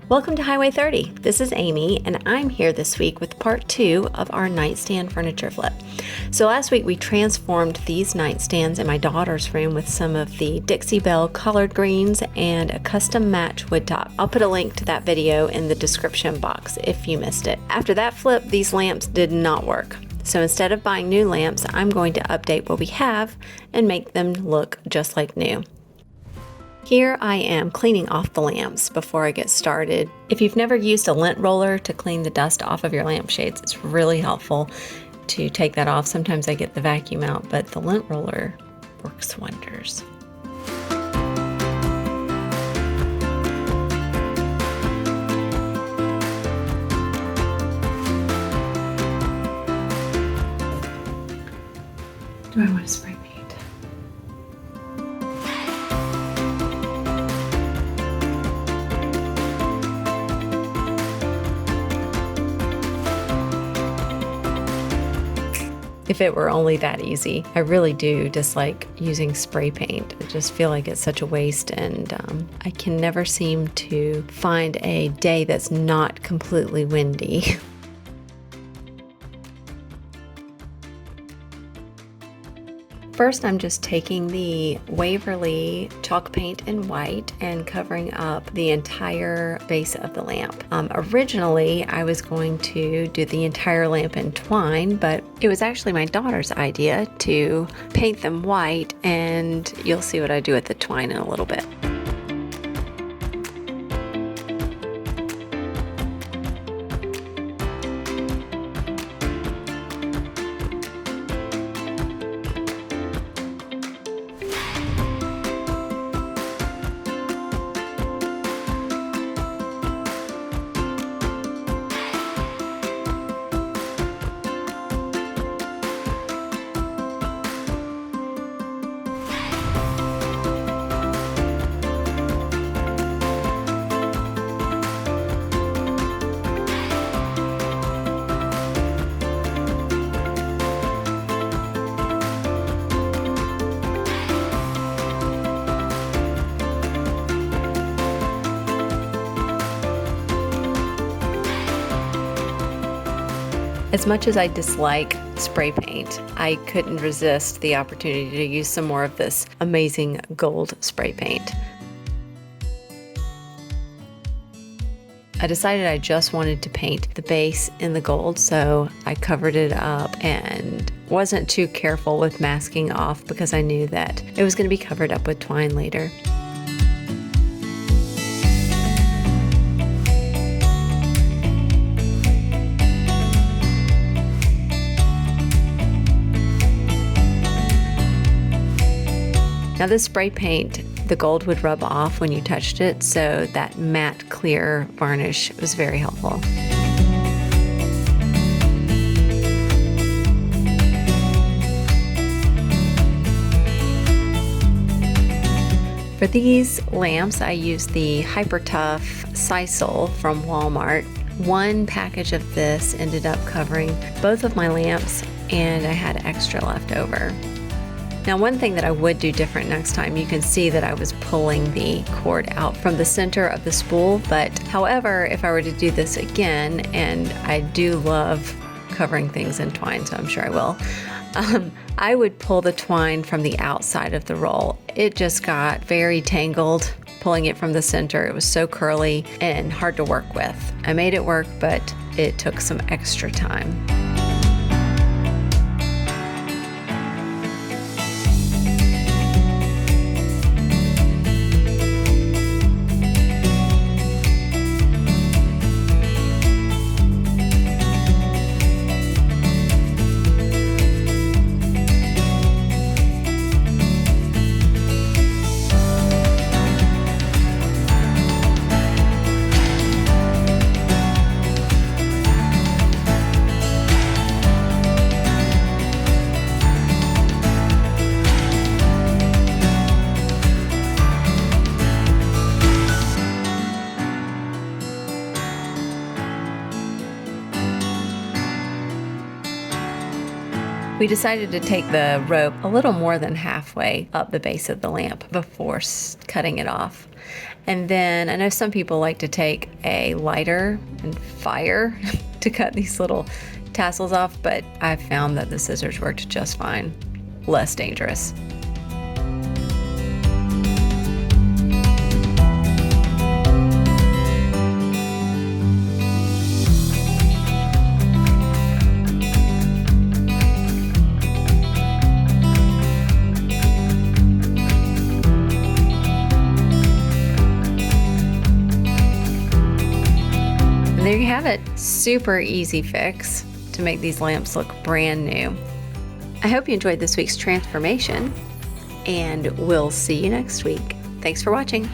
Welcome to Highway 30. This is Amy, and I'm here this week with part 2 of our nightstand furniture flip. So last week we transformed these nightstands in my daughter's room with some of the Dixie Belle colored greens and a custom match wood top. I'll put a link to that video in the description box if you missed it. After that flip, these lamps did not work. So instead of buying new lamps, I'm going to update what we have and make them look just like new. Here I am cleaning off the lamps before I get started. If you've never used a lint roller to clean the dust off of your lampshades, it's really helpful to take that off. Sometimes I get the vacuum out, but the lint roller works wonders. Do I want to spray paint? If it were only that easy. I really do dislike using spray paint. I just feel like it's such a waste, and I can never seem to find a day that's not completely windy. First, I'm just taking the Waverly chalk paint in white and covering up the entire base of the lamp. Originally, I was going to do the entire lamp in twine, but it was actually my daughter's idea to paint them white, and you'll see what I do with the twine in a little bit. As much as I dislike spray paint, I couldn't resist the opportunity to use some more of this amazing gold spray paint. I decided I just wanted to paint the base in the gold, so I covered it up and wasn't too careful with masking off because I knew that it was going to be covered up with twine later. Now this spray paint, the gold would rub off when you touched it, so that matte clear varnish was very helpful. For these lamps, I used the Hyper Tough Sisal from Walmart. One package of this ended up covering both of my lamps, and I had extra left over. Now, one thing that I would do different next time, you can see that I was pulling the cord out from the center of the spool, but however, if I were to do this again, and I do love covering things in twine, so I'm sure I will, I would pull the twine from the outside of the roll. It just got very tangled pulling it from the center. It was so curly and hard to work with. I made it work, but it took some extra time. We decided to take the rope a little more than halfway up the base of the lamp before cutting it off. And then I know some people like to take a lighter and fire to cut these little tassels off, but I found that the scissors worked just fine, less dangerous. There you have it. Super easy fix to make these lamps look brand new. I hope you enjoyed this week's transformation, and we'll see you next week. Thanks for watching.